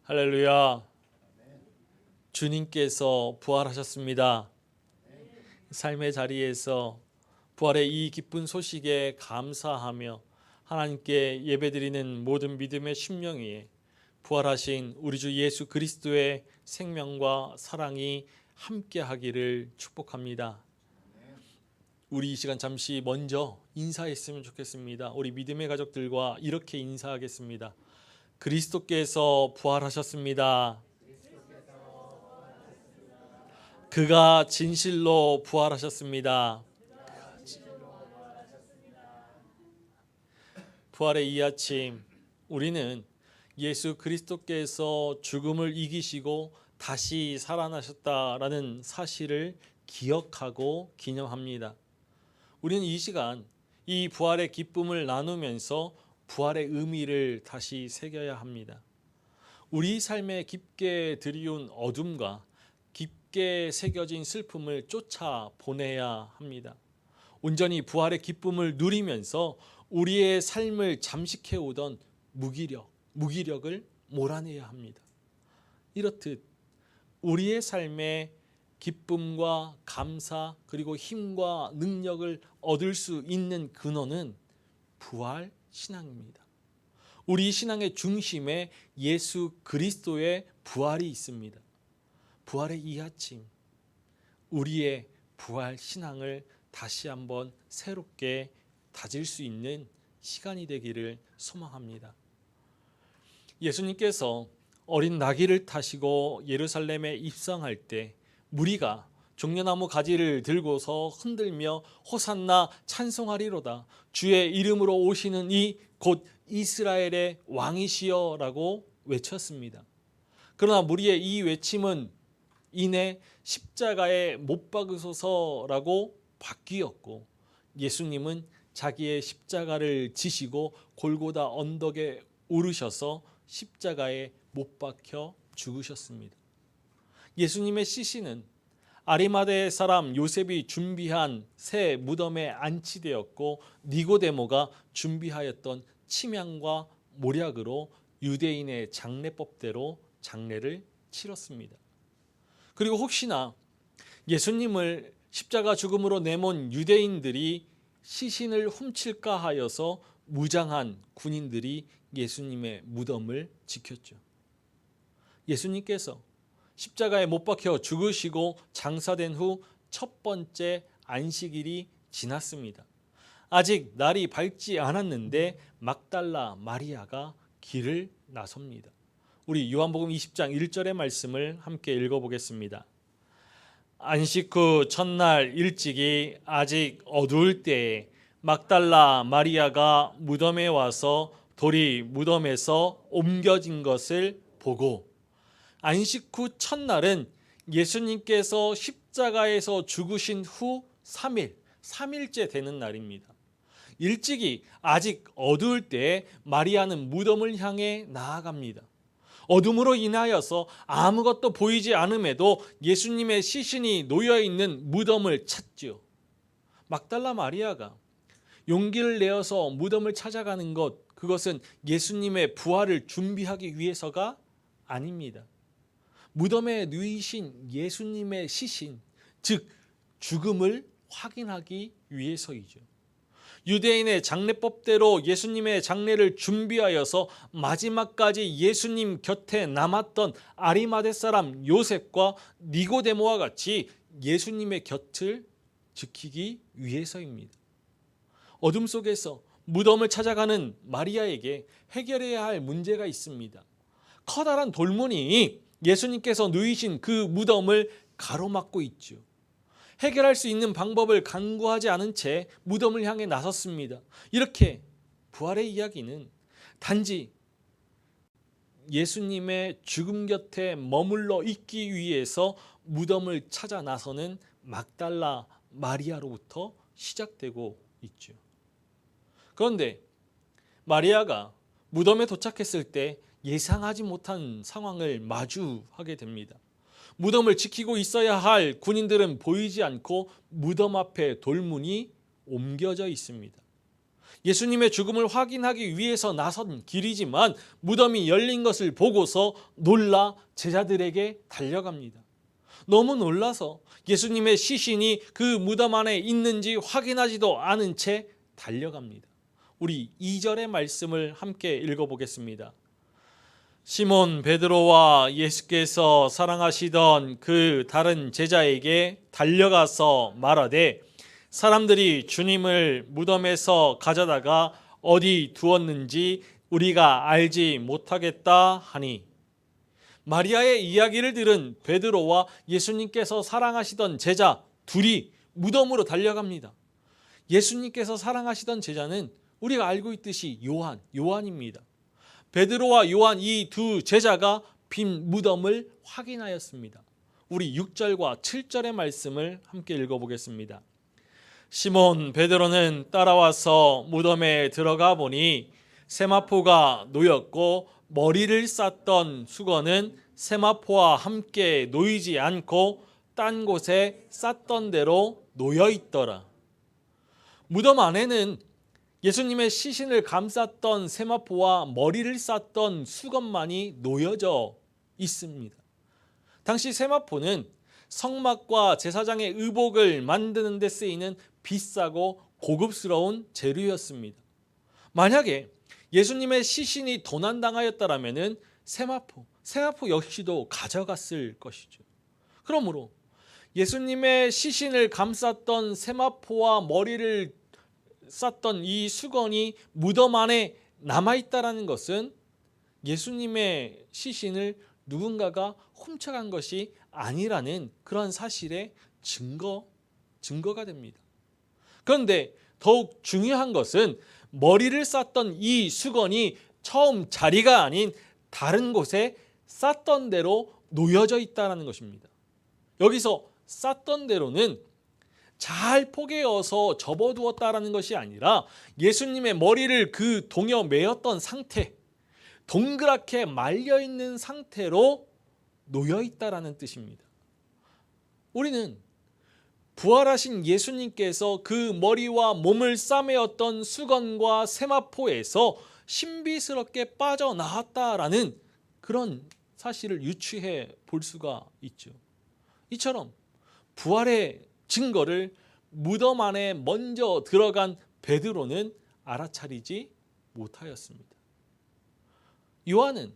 할렐루야. 주님께서 부활하셨습니다. 삶의 자리에서 부활의 이 기쁜 소식에 감사하며 하나님께 예배드리는 모든 믿음의 심령 위에 부활하신 우리 주 예수 그리스도의 생명과 사랑이 함께하기를 축복합니다. 우리 이 시간 잠시 먼저 인사했으면 좋겠습니다. 우리 믿음의 가족들과 이렇게 인사하겠습니다. 그리스도께서 부활하셨습니다. 그가 진실로 부활하셨습니다. 부활의 이 아침 우리는 예수 그리스도께서 죽음을 이기시고 다시 살아나셨다라는 사실을 기억하고 기념합니다. 우리는 이 시간 이 부활의 기쁨을 나누면서 부활의 의미를 다시 새겨야 합니다. 우리 삶에 깊게 들이온 어둠과 깊게 새겨진 슬픔을 쫓아 보내야 합니다. 온전히 부활의 기쁨을 누리면서 우리의 삶을 잠식해오던 무기력을 몰아내야 합니다. 이렇듯 우리의 삶에 기쁨과 감사 그리고 힘과 능력을 얻을 수 있는 근원은 부활 신앙입니다. 우리 신앙의 중심에 예수 그리스도의 부활이 있습니다. 부활의 이 아침 우리의 부활 신앙을 다시 한번 새롭게 다질 수 있는 시간이 되기를 소망합니다. 예수님께서 어린 나귀를 타시고 예루살렘에 입성할 때 무리가 종려나무 가지를 들고서 흔들며 호산나 찬송하리로다. 주의 이름으로 오시는 이 곧 이스라엘의 왕이시여라고 외쳤습니다. 그러나 무리의 이 외침은 이내 십자가에 못 박으소서라고 바뀌었고 예수님은 자기의 십자가를 지시고 골고다 언덕에 오르셔서 십자가에 못 박혀 죽으셨습니다. 예수님의 시신은 아리마대 사람 요셉이 준비한 새 무덤에 안치되었고 니고데모가 준비하였던 침향과 모략으로 유대인의 장례법대로 장례를 치렀습니다. 그리고 혹시나 예수님을 십자가 죽음으로 내몬 유대인들이 시신을 훔칠까 하여서 무장한 군인들이 예수님의 무덤을 지켰죠. 예수님께서 십자가에 못 박혀 죽으시고 장사된 후 첫 번째 안식일이 지났습니다. 아직 날이 밝지 않았는데 막달라 마리아가 길을 나섭니다. 우리 요한복음 20장 1절의 말씀을 함께 읽어보겠습니다. 안식 후 첫날 일찍이 아직 어두울 때에 막달라 마리아가 무덤에 와서 돌이 무덤에서 옮겨진 것을 보고 안식 후 첫날은 예수님께서 십자가에서 죽으신 후 3일째 되는 날입니다. 일찍이 아직 어두울 때 마리아는 무덤을 향해 나아갑니다. 어둠으로 인하여서 아무것도 보이지 않음에도 예수님의 시신이 놓여있는 무덤을 찾죠. 막달라 마리아가 용기를 내어서 무덤을 찾아가는 그것은 예수님의 부활을 준비하기 위해서가 아닙니다. 무덤에 누이신 예수님의 시신, 즉 죽음을 확인하기 위해서이죠. 유대인의 장례법대로 예수님의 장례를 준비하여서 마지막까지 예수님 곁에 남았던 아리마대 사람 요셉과 니고데모와 같이 예수님의 곁을 지키기 위해서입니다. 어둠 속에서 무덤을 찾아가는 마리아에게 해결해야 할 문제가 있습니다. 커다란 돌문이 예수님께서 누이신 그 무덤을 가로막고 있죠. 해결할 수 있는 방법을 간구하지 않은 채 무덤을 향해 나섰습니다. 이렇게 부활의 이야기는 단지 예수님의 죽음 곁에 머물러 있기 위해서 무덤을 찾아 나서는 막달라 마리아로부터 시작되고 있죠. 그런데 마리아가 무덤에 도착했을 때 예상하지 못한 상황을 마주하게 됩니다. 무덤을 지키고 있어야 할 군인들은 보이지 않고 무덤 앞에 돌문이 옮겨져 있습니다. 예수님의 죽음을 확인하기 위해서 나선 길이지만 무덤이 열린 것을 보고서 놀라 제자들에게 달려갑니다. 너무 놀라서 예수님의 시신이 그 무덤 안에 있는지 확인하지도 않은 채 달려갑니다. 우리 2절의 말씀을 함께 읽어보겠습니다. 시몬 베드로와 예수께서 사랑하시던 그 다른 제자에게 달려가서 말하되 사람들이 주님을 무덤에서 가져다가 어디 두었는지 우리가 알지 못하겠다 하니, 마리아의 이야기를 들은 베드로와 예수님께서 사랑하시던 제자 둘이 무덤으로 달려갑니다. 예수님께서 사랑하시던 제자는 우리가 알고 있듯이 요한입니다. 베드로와 요한 이 두 제자가 빈 무덤을 확인하였습니다. 우리 6절과 7절의 말씀을 함께 읽어보겠습니다. 시몬 베드로는 따라와서 무덤에 들어가 보니 세마포가 놓였고 머리를 쌌던 수건은 세마포와 함께 놓이지 않고 딴 곳에 쌌던 대로 놓여 있더라. 무덤 안에는 예수님의 시신을 감쌌던 세마포와 머리를 쌌던 수건만이 놓여져 있습니다. 당시 세마포는 성막과 제사장의 의복을 만드는 데 쓰이는 비싸고 고급스러운 재료였습니다. 만약에 예수님의 시신이 도난당하였다라면 세마포 역시도 가져갔을 것이죠. 그러므로 예수님의 시신을 감쌌던 세마포와 머리를 쌌던 이 수건이 무덤 안에 남아있다는 것은 예수님의 시신을 누군가가 훔쳐간 것이 아니라는 그런 사실의 증거가 됩니다. 그런데 더욱 중요한 것은 머리를 쌌던 이 수건이 처음 자리가 아닌 다른 곳에 쌌던 대로 놓여져 있다는 것입니다. 여기서 쌌던 대로는 잘 포개어서 접어두었다라는 것이 아니라 예수님의 머리를 그 동여 매었던 상태, 동그랗게 말려있는 상태로 놓여있다라는 뜻입니다. 우리는 부활하신 예수님께서 그 머리와 몸을 싸매었던 수건과 세마포에서 신비스럽게 빠져나왔다라는 그런 사실을 유추해 볼 수가 있죠. 이처럼 부활의 증거를 무덤 안에 먼저 들어간 베드로는 알아차리지 못하였습니다. 요한은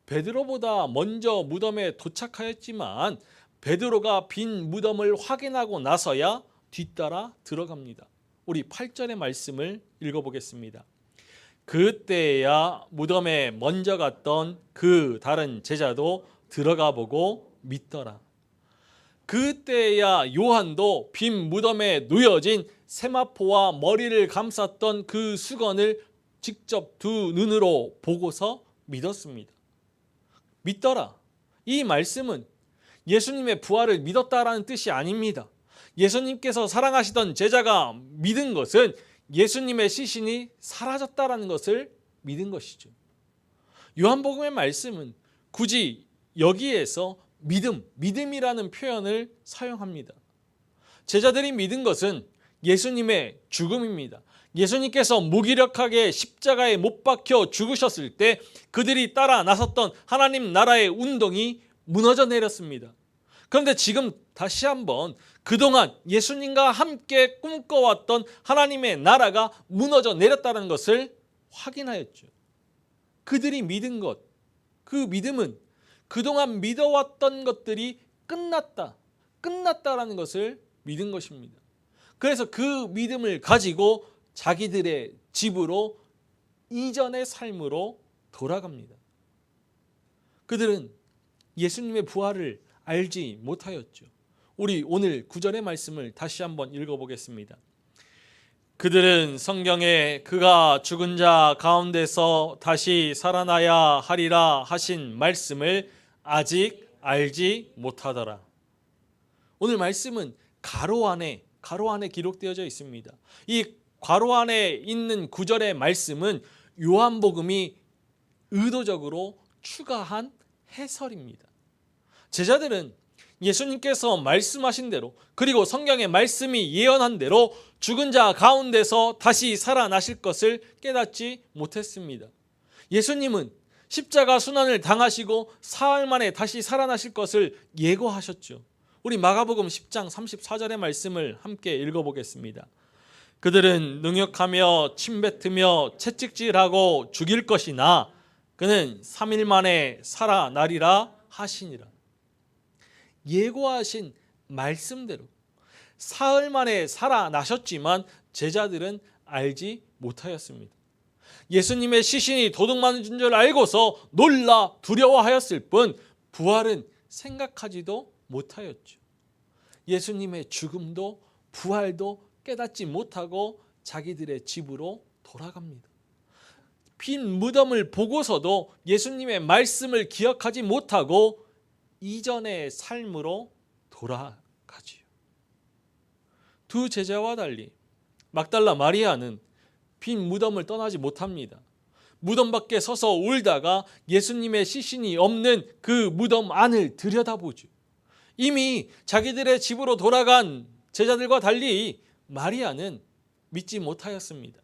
베드로보다 먼저 무덤에 도착하였지만 베드로가 빈 무덤을 확인하고 나서야 뒤따라 들어갑니다. 우리 8절의 말씀을 읽어보겠습니다. 그때야 무덤에 먼저 갔던 그 다른 제자도 들어가 보고 믿더라. 그때야 요한도 빈 무덤에 놓여진 세마포와 머리를 감쌌던 그 수건을 직접 두 눈으로 보고서 믿었습니다. 믿더라. 이 말씀은 예수님의 부활을 믿었다라는 뜻이 아닙니다. 예수님께서 사랑하시던 제자가 믿은 것은 예수님의 시신이 사라졌다라는 것을 믿은 것이죠. 요한복음의 말씀은 굳이 여기에서 믿음이라는 표현을 사용합니다. 제자들이 믿은 것은 예수님의 죽음입니다. 예수님께서 무기력하게 십자가에 못 박혀 죽으셨을 때 그들이 따라 나섰던 하나님 나라의 운동이 무너져 내렸습니다. 그런데 지금 다시 한번 그동안 예수님과 함께 꿈꿔왔던 하나님의 나라가 무너져 내렸다는 것을 확인하였죠. 그들이 믿은 것, 그 믿음은 그동안 믿어왔던 것들이 끝났다라는 것을 믿은 것입니다. 그래서 그 믿음을 가지고 자기들의 집으로 이전의 삶으로 돌아갑니다. 그들은 예수님의 부활을 알지 못하였죠. 우리 오늘 9절의 말씀을 다시 한번 읽어보겠습니다. 그들은 성경에 그가 죽은 자 가운데서 다시 살아나야 하리라 하신 말씀을 아직 알지 못하더라. 오늘 말씀은 가로 안에 기록되어져 있습니다. 이 괄호 안에 있는 9절의 말씀은 요한복음이 의도적으로 추가한 해설입니다. 제자들은 예수님께서 말씀하신 대로, 그리고 성경의 말씀이 예언한 대로 죽은 자 가운데서 다시 살아나실 것을 깨닫지 못했습니다. 예수님은 십자가 순환을 당하시고 사흘 만에 다시 살아나실 것을 예고하셨죠. 우리 마가복음 10장 34절의 말씀을 함께 읽어보겠습니다. 그들은 능욕하며 침뱉으며 채찍질하고 죽일 것이나 그는 3일 만에 살아나리라 하시니라. 예고하신 말씀대로 사흘 만에 살아나셨지만 제자들은 알지 못하였습니다. 예수님의 시신이 도둑맞은 줄 알고서 놀라 두려워하였을 뿐 부활은 생각하지도 못하였죠. 예수님의 죽음도 부활도 깨닫지 못하고 자기들의 집으로 돌아갑니다. 빈 무덤을 보고서도 예수님의 말씀을 기억하지 못하고 이전의 삶으로 돌아가지요. 두 제자와 달리 막달라 마리아는 빈 무덤을 떠나지 못합니다. 무덤 밖에 서서 울다가 예수님의 시신이 없는 그 무덤 안을 들여다보죠. 이미 자기들의 집으로 돌아간 제자들과 달리 마리아는 믿지 못하였습니다.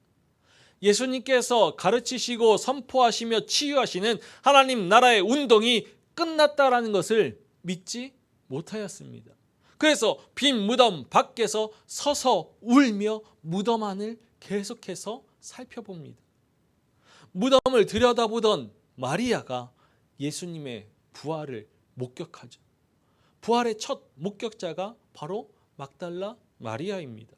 예수님께서 가르치시고 선포하시며 치유하시는 하나님 나라의 운동이 끝났다라는 것을 믿지 못하였습니다. 그래서 빈 무덤 밖에서 서서 울며 무덤 안을 계속해서 살펴봅니다. 무덤을 들여다보던 마리아가 예수님의 부활을 목격하죠. 부활의 첫 목격자가 바로 막달라 마리아입니다.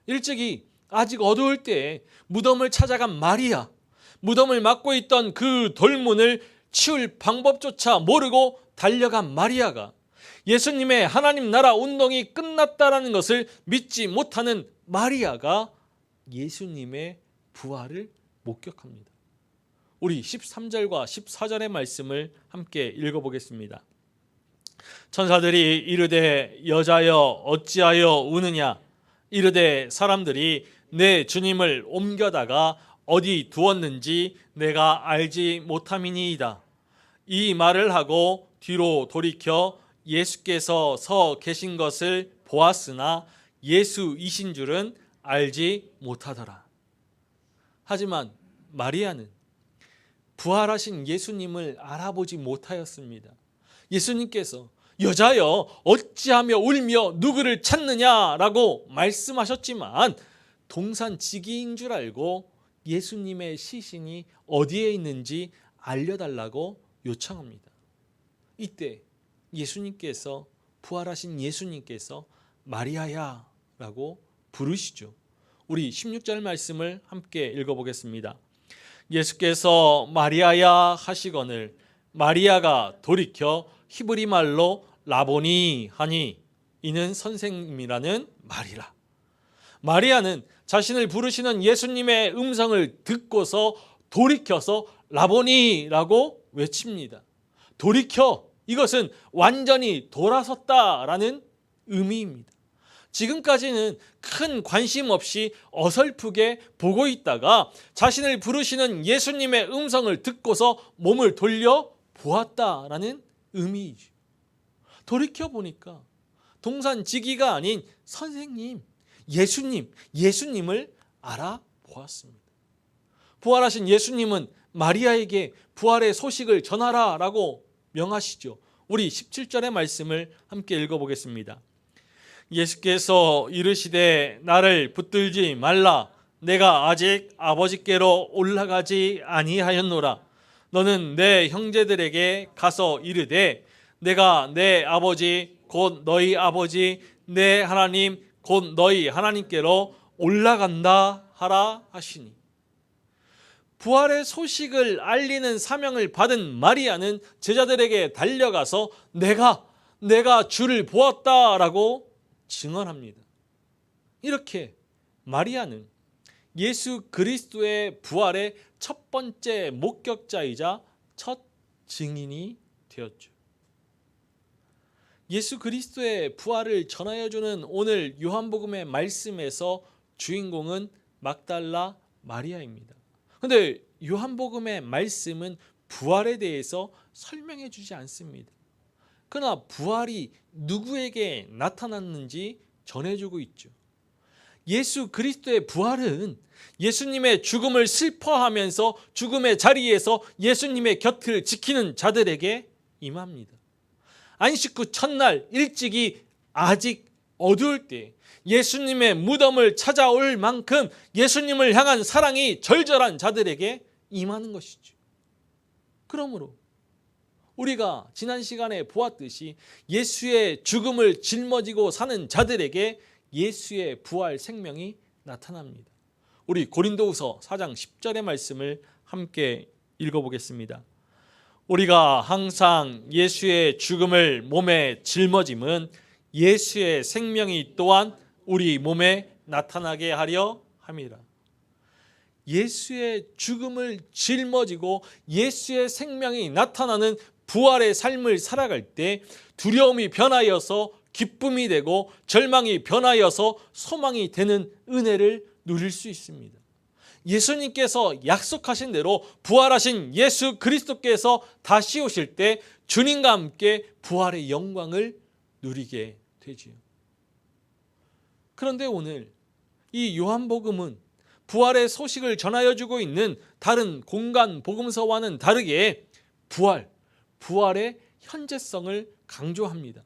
일찍이 아직 어두울 때에 무덤을 찾아간 마리아, 무덤을 막고 있던 그 돌문을 치울 방법조차 모르고 달려간 마리아가 예수님의 하나님 나라 운동이 끝났다라는 것을 믿지 못하는 마리아가 예수님의 부활을 목격합니다. 우리 13절과 14절의 말씀을 함께 읽어보겠습니다. 천사들이 이르되 여자여 어찌하여 우느냐 이르되 사람들이 내 주님을 옮겨다가 어디 두었는지 내가 알지 못함이니이다. 이 말을 하고 뒤로 돌이켜 예수께서 서 계신 것을 보았으나 예수이신 줄은 알지 못하더라. 하지만 마리아는 부활하신 예수님을 알아보지 못하였습니다. 예수님께서 여자여 어찌하며 울며 누구를 찾느냐라고 말씀하셨지만 동산지기인 줄 알고 예수님의 시신이 어디에 있는지 알려달라고 요청합니다. 이때 예수님께서 부활하신 예수님께서 마리아야 라고 부르시죠. 우리 16절 말씀을 함께 읽어보겠습니다. 예수께서 마리아야 하시거늘 마리아가 돌이켜 히브리 말로 라보니 하니 이는 선생님이라는 말이라. 마리아는 자신을 부르시는 예수님의 음성을 듣고서 돌이켜서 라보니라고 외칩니다. 돌이켜, 이것은 완전히 돌아섰다라는 의미입니다. 지금까지는 큰 관심 없이 어설프게 보고 있다가 자신을 부르시는 예수님의 음성을 듣고서 몸을 돌려 보았다라는 의미이죠. 돌이켜 보니까 동산지기가 아닌 선생님, 예수님을 알아보았습니다. 부활하신 예수님은 마리아에게 부활의 소식을 전하라라고 명하시죠. 우리 17절의 말씀을 함께 읽어보겠습니다. 예수께서 이르시되 나를 붙들지 말라. 내가 아직 아버지께로 올라가지 아니하였노라. 너는 내 형제들에게 가서 이르되 내가 내 아버지 곧 너희 아버지 내 하나님 곧 너희 하나님께로 올라간다 하라 하시니. 부활의 소식을 알리는 사명을 받은 마리아는 제자들에게 달려가서 내가 주를 보았다라고 증언합니다. 이렇게 마리아는 예수 그리스도의 부활의 첫 번째 목격자이자 첫 증인이 되었죠. 예수 그리스도의 부활을 전하여주는 오늘 요한복음의 말씀에서 주인공은 막달라 마리아입니다. 그런데 요한복음의 말씀은 부활에 대해서 설명해 주지 않습니다. 그러나 부활이 누구에게 나타났는지 전해주고 있죠. 예수 그리스도의 부활은 예수님의 죽음을 슬퍼하면서 죽음의 자리에서 예수님의 곁을 지키는 자들에게 임합니다. 안식 후 첫날 일찍이 아직 어두울 때 예수님의 무덤을 찾아올 만큼 예수님을 향한 사랑이 절절한 자들에게 임하는 것이죠. 그러므로 우리가 지난 시간에 보았듯이 예수의 죽음을 짊어지고 사는 자들에게 예수의 부활 생명이 나타납니다. 우리 고린도후서 4장 10절의 말씀을 함께 읽어보겠습니다. 우리가 항상 예수의 죽음을 몸에 짊어짐은 예수의 생명이 또한 우리 몸에 나타나게 하려 함이라. 예수의 죽음을 짊어지고 예수의 생명이 나타나는 부활의 삶을 살아갈 때 두려움이 변하여서 기쁨이 되고 절망이 변하여서 소망이 되는 은혜를 누릴 수 있습니다. 예수님께서 약속하신 대로 부활하신 예수 그리스도께서 다시 오실 때 주님과 함께 부활의 영광을 누리게 되지요. 그런데 오늘 이 요한복음은 부활의 소식을 전하여 주고 있는 다른 공간 복음서와는 다르게 부활의 현재성을 강조합니다.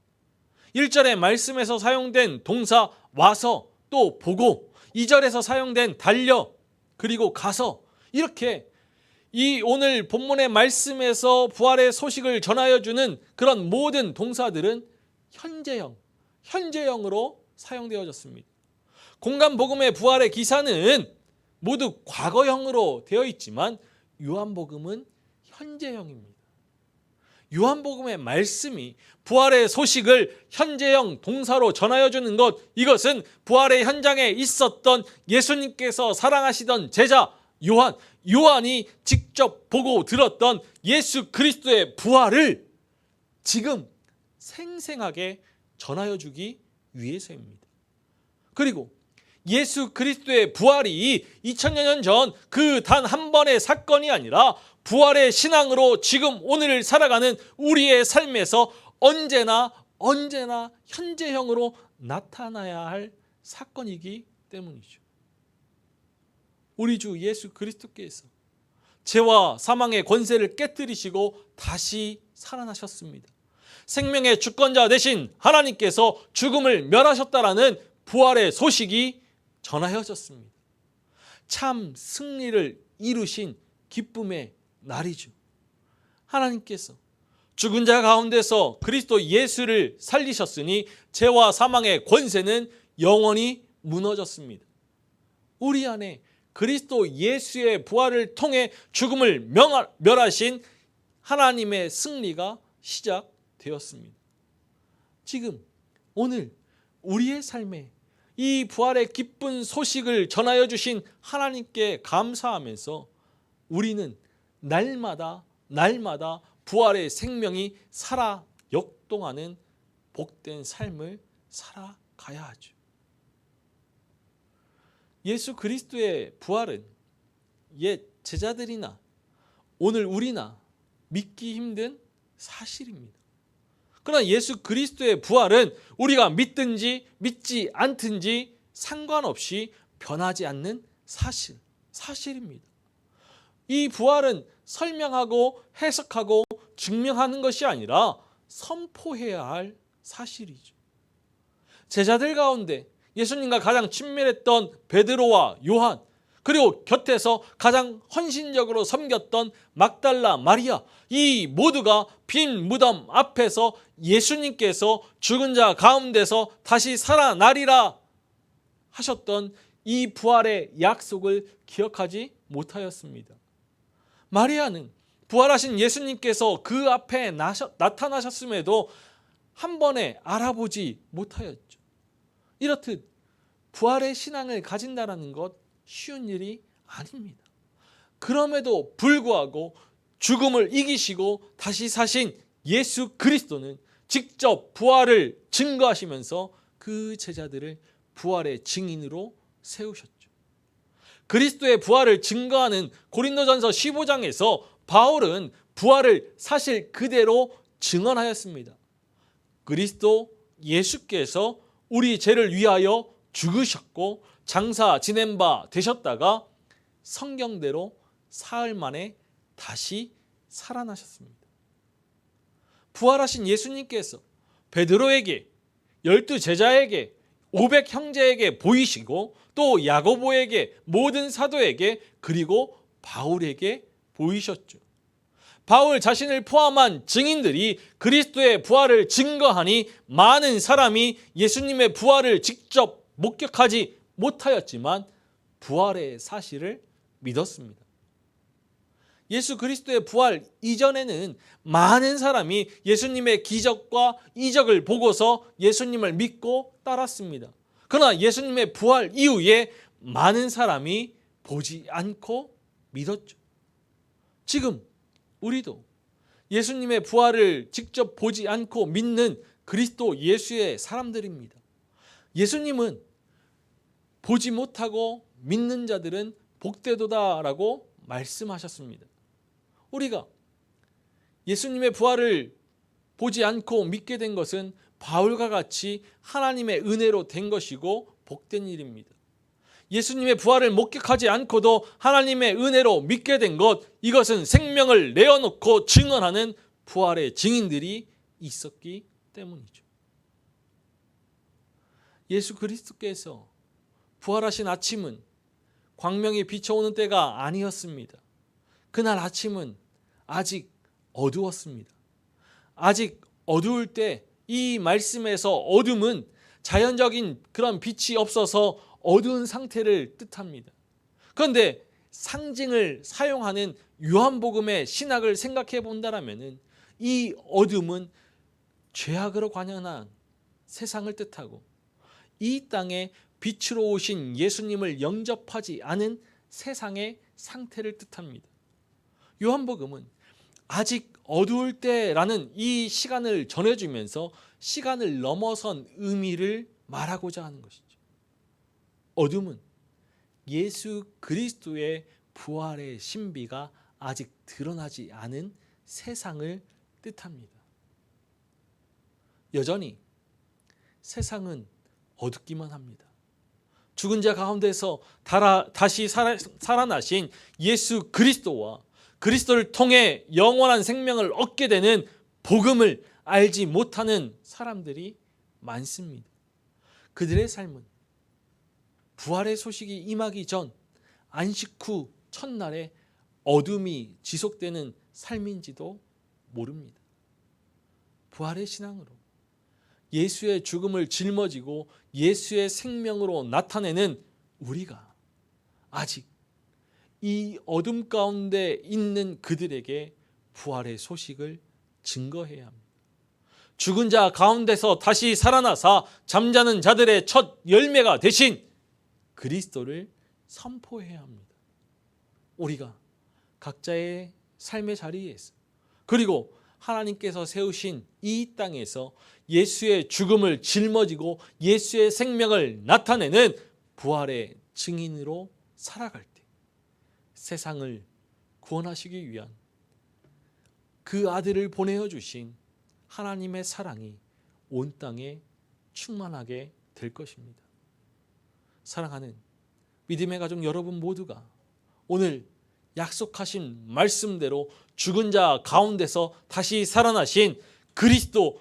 1절의 말씀에서 사용된 동사 와서 또 보고 2절에서 사용된 달려 그리고 가서 이렇게 이 오늘 본문의 말씀에서 부활의 소식을 전하여 주는 그런 모든 동사들은 현재형으로 사용되어졌습니다. 공간 복음의 부활의 기사는 모두 과거형으로 되어 있지만 요한복음은 현재형입니다. 요한복음의 말씀이 부활의 소식을 현재형 동사로 전하여 주는 것, 이것은 부활의 현장에 있었던 예수님께서 사랑하시던 제자 요한이 직접 보고 들었던 예수 그리스도의 부활을 지금 생생하게 전하여 주기 위해서입니다. 그리고 예수 그리스도의 부활이 2000여 년 전 그 단 한 번의 사건이 아니라 부활의 신앙으로 지금 오늘을 살아가는 우리의 삶에서 언제나 현재형으로 나타나야 할 사건이기 때문이죠. 우리 주 예수 그리스도께서 죄와 사망의 권세를 깨뜨리시고 다시 살아나셨습니다. 생명의 주권자 되신 하나님께서 죽음을 멸하셨다라는 부활의 소식이 전하여졌습니다. 참 승리를 이루신 기쁨의 날이죠. 하나님께서 죽은 자 가운데서 그리스도 예수를 살리셨으니 죄와 사망의 권세는 영원히 무너졌습니다. 우리 안에 그리스도 예수의 부활을 통해 죽음을 멸하신 하나님의 승리가 시작되었습니다. 지금 오늘 우리의 삶에 이 부활의 기쁜 소식을 전하여 주신 하나님께 감사하면서 우리는 날마다 부활의 생명이 살아 역동하는 복된 삶을 살아가야 하죠. 예수 그리스도의 부활은 옛 제자들이나 오늘 우리나 믿기 힘든 사실입니다. 그러나 예수 그리스도의 부활은 우리가 믿든지 믿지 않든지 상관없이 변하지 않는 사실입니다. 이 부활은 설명하고 해석하고 증명하는 것이 아니라 선포해야 할 사실이죠. 제자들 가운데 예수님과 가장 친밀했던 베드로와 요한, 그리고 곁에서 가장 헌신적으로 섬겼던 막달라 마리아, 이 모두가 빈 무덤 앞에서 예수님께서 죽은 자 가운데서 다시 살아나리라 하셨던 이 부활의 약속을 기억하지 못하였습니다. 마리아는 부활하신 예수님께서 그 앞에 나타나셨음에도 한 번에 알아보지 못하였죠. 이렇듯 부활의 신앙을 가진다는 것 쉬운 일이 아닙니다. 그럼에도 불구하고 죽음을 이기시고 다시 사신 예수 그리스도는 직접 부활을 증거하시면서 그 제자들을 부활의 증인으로 세우셨죠. 그리스도의 부활을 증거하는 고린도전서 15장에서 바울은 부활을 사실 그대로 증언하였습니다. 그리스도 예수께서 우리 죄를 위하여 죽으셨고 장사 지낸 바 되셨다가 성경대로 사흘 만에 다시 살아나셨습니다. 부활하신 예수님께서 베드로에게, 12 제자에게, 500 형제에게 보이시고 또 야고보에게, 모든 사도에게, 그리고 바울에게 보이셨죠. 바울 자신을 포함한 증인들이 그리스도의 부활을 증거하니 많은 사람이 예수님의 부활을 직접 목격하지 못하였지만 부활의 사실을 믿었습니다. 예수 그리스도의 부활 이전에는 많은 사람이 예수님의 기적과 이적을 보고서 예수님을 믿고 따랐습니다. 그러나 예수님의 부활 이후에 많은 사람이 보지 않고 믿었죠. 지금 우리도 예수님의 부활을 직접 보지 않고 믿는 그리스도 예수의 사람들입니다. 예수님은 보지 못하고 믿는 자들은 복되도다라고 말씀하셨습니다. 우리가 예수님의 부활을 보지 않고 믿게 된 것은 바울과 같이 하나님의 은혜로 된 것이고 복된 일입니다. 예수님의 부활을 목격하지 않고도 하나님의 은혜로 믿게 된 것, 이것은 생명을 내어놓고 증언하는 부활의 증인들이 있었기 때문이죠. 예수 그리스도께서 부활하신 아침은 광명이 비춰오는 때가 아니었습니다. 그날 아침은 아직 어두웠습니다. 아직 어두울 때 이 말씀에서 어둠은 자연적인 그런 빛이 없어서 어두운 상태를 뜻합니다. 그런데 상징을 사용하는 요한복음의 신학을 생각해 본다면 이 어둠은 죄악으로 관연한 세상을 뜻하고 이 땅에 빛으로 오신 예수님을 영접하지 않은 세상의 상태를 뜻합니다. 요한복음은 아직 어두울 때라는 이 시간을 전해주면서 시간을 넘어선 의미를 말하고자 하는 것이죠. 어둠은 예수 그리스도의 부활의 신비가 아직 드러나지 않은 세상을 뜻합니다. 여전히 세상은 어둡기만 합니다. 죽은 자 가운데서 다시 살아나신 예수 그리스도와 그리스도를 통해 영원한 생명을 얻게 되는 복음을 알지 못하는 사람들이 많습니다. 그들의 삶은 부활의 소식이 임하기 전 안식 후 첫날에 어둠이 지속되는 삶인지도 모릅니다. 부활의 신앙으로 예수의 죽음을 짊어지고 예수의 생명으로 나타내는 우리가 아직 이 어둠 가운데 있는 그들에게 부활의 소식을 증거해야 합니다. 죽은 자 가운데서 다시 살아나사 잠자는 자들의 첫 열매가 되신 그리스도를 선포해야 합니다. 우리가 각자의 삶의 자리에서 그리고 하나님께서 세우신 이 땅에서 예수의 죽음을 짊어지고 예수의 생명을 나타내는 부활의 증인으로 살아갈 때 세상을 구원하시기 위한 그 아들을 보내어 주신 하나님의 사랑이 온 땅에 충만하게 될 것입니다. 사랑하는 믿음의 가족 여러분 모두가 오늘 약속하신 말씀대로 죽은 자 가운데서 다시 살아나신 그리스도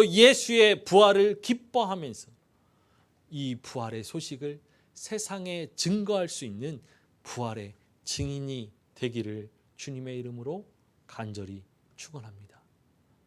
예수의 부활을 기뻐하면서 이 부활의 소식을 세상에 증거할 수 있는 부활의 증인이 되기를 주님의 이름으로 간절히 축원합니다.